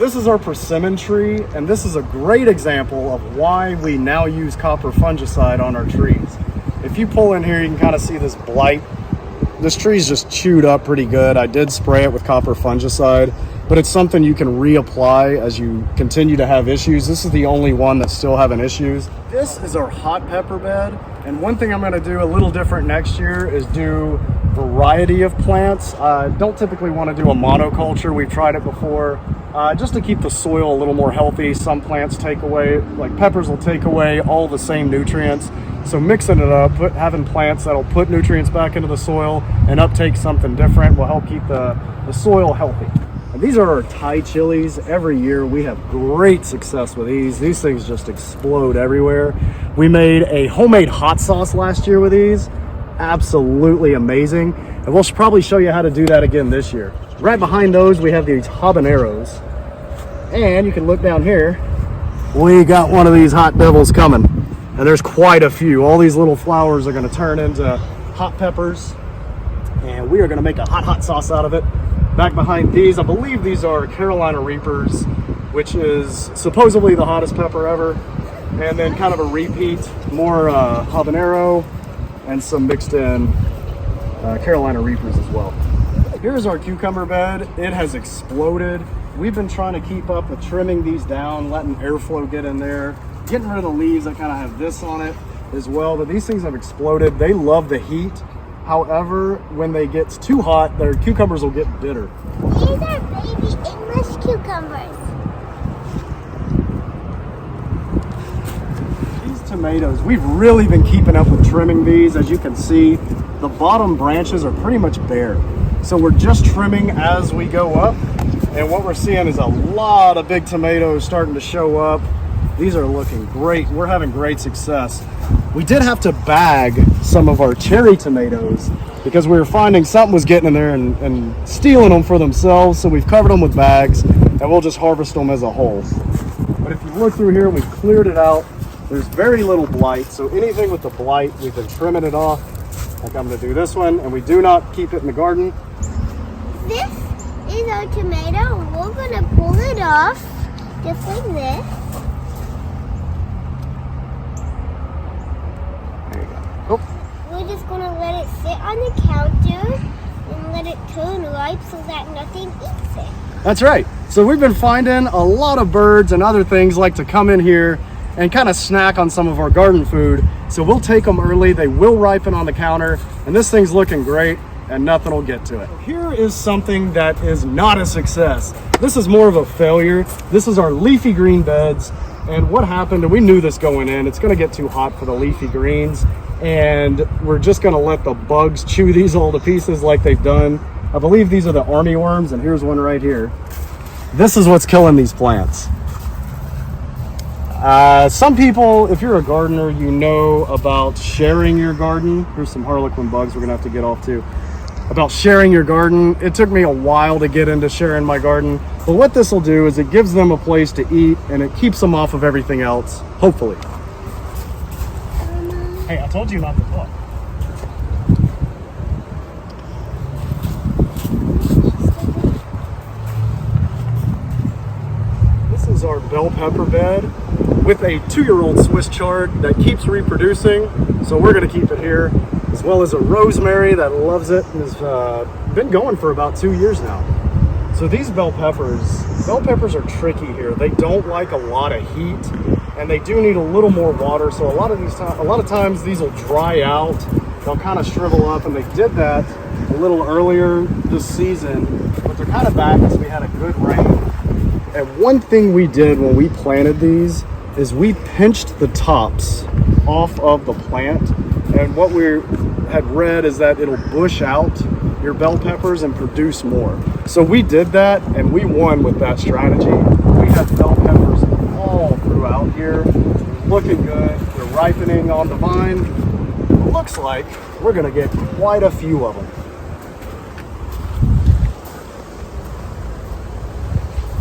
This is our persimmon tree, and this is a great example of why we now use copper fungicide on our trees. If you pull in here, you can kind of see this blight. This tree's just chewed up pretty good. I did spray it with copper fungicide, but it's something you can reapply as you continue to have issues. This is the only one that's still having issues. This is our hot pepper bed, and one thing I'm going to do a little different next year is do variety of plants. I don't typically want to do a monoculture. We've tried it before. Just to keep the soil a little more healthy. Some plants take away, like peppers will take away all the same nutrients. So mixing it up, having plants that'll put nutrients back into the soil and uptake something different will help keep the soil healthy. And these are our Thai chilies. Every year we have great success with these. These things just explode everywhere. We made a homemade hot sauce last year with these. Absolutely amazing. And we'll probably show you how to do that again this year. Right behind those, we have these habaneros. And you can look down here. We got one of these hot devils coming. And there's quite a few. All these little flowers are going to turn into hot peppers. And we are going to make a hot sauce out of it. Back behind these, I believe these are Carolina Reapers, which is supposedly the hottest pepper ever. And then kind of a repeat, more habanero and some mixed in Carolina Reapers as well. Here's our cucumber bed. It has exploded. We've been trying to keep up with trimming these down, letting airflow get in there, getting rid of the leaves that kind of have this on it as well. But these things have exploded. They love the heat. However, when they get too hot, their cucumbers will get bitter. These are baby English cucumbers. These tomatoes, we've really been keeping up with trimming these. As you can see, the bottom branches are pretty much bare. So we're just trimming as we go up. And what we're seeing is a lot of big tomatoes starting to show up. These are looking great. We're having great success. We did have to bag some of our cherry tomatoes because we were finding something was getting in there and stealing them for themselves. So we've covered them with bags and we'll just harvest them as a whole. But if you look through here, we've cleared it out. There's very little blight. So anything with the blight, we've been trimming it off. Like I'm going to do this one, and we do not keep it in the garden. This is our tomato. We're going to pull it off just like this. There you go. Oh. We're just going to let it sit on the counter and let it turn ripe so that nothing eats it. That's right. So we've been finding a lot of birds and other things like to come in here and kind of snack on some of our garden food. So we'll take them early. They will ripen on the counter, and this thing's looking great and nothing will get to it. Here is something that is not a success. This is more of a failure. This is our leafy green beds. And what happened, and we knew this going in, it's gonna get too hot for the leafy greens. And we're just gonna let the bugs chew these all to pieces like they've done. I believe these are the army worms, and here's one right here. This is what's killing these plants. Some people, if you're a gardener, you know about sharing your garden. Here's some harlequin bugs we're gonna have to get off too. About sharing your garden. It took me a while to get into sharing my garden, but what this will do is it gives them a place to eat and it keeps them off of everything else, hopefully. Hey, I told you not to talk. This is our bell pepper bed with a 2-year-old Swiss chard that keeps reproducing, so we're going to keep it here, as well as a rosemary that loves it and has been going for about 2 years now. So these bell peppers are tricky here. They don't like a lot of heat, and they do need a little more water. So a lot of times these will dry out. They'll kind of shrivel up, and they did that a little earlier this season, but they're kind of back because we had a good rain. And one thing we did when we planted these is we pinched the tops off of the plant, and what we had read is that it'll bush out your bell peppers and produce more. So we did that and we won with that strategy. We had bell peppers all throughout here, looking good. They're ripening on the vine. It looks like we're gonna get quite a few of them.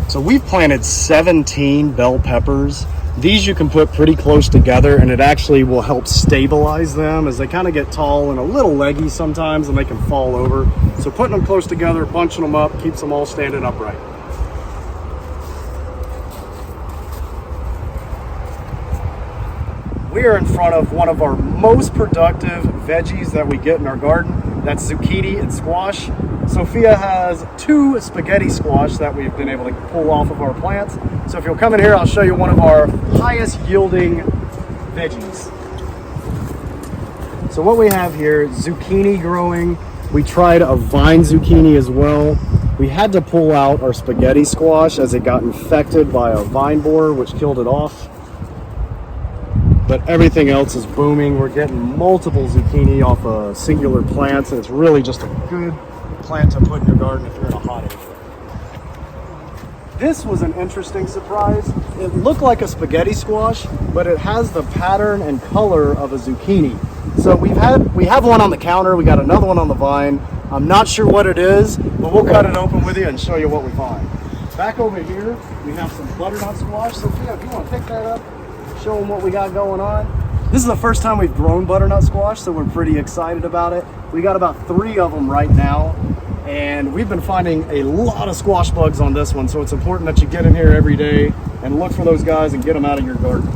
So we've planted 17 bell peppers. These you can put pretty close together and it actually will help stabilize them as they kind of get tall and a little leggy sometimes and they can fall over. So putting them close together, bunching them up, keeps them all standing upright. we are in front of one of our most productive veggies that we get in our garden. That's zucchini and squash. Sophia has 2 spaghetti squash that we've been able to pull off of our plants. So if you'll come in here, I'll show you one of our highest yielding veggies. So what we have here, zucchini growing. We tried a vine zucchini as well. We had to pull out our spaghetti squash as it got infected by a vine borer, which killed it off. But everything else is booming. We're getting multiple zucchini off of singular plants, and it's really just a good plant to put in your garden if you're in a hot area. This was an interesting surprise. It looked like a spaghetti squash, but it has the pattern and color of a zucchini. So we have one on the counter. We got another one on the vine. I'm not sure what it is, but we'll cut it open with you and show you what we find. Back over here, we have some butternut squash. Sophia, if you want to pick that up, show them what we got going on. This is the first time we've grown butternut squash, so we're pretty excited about it. We got about 3 of them right now, and we've been finding a lot of squash bugs on this one, so it's important that you get in here every day and look for those guys and get them out of your garden.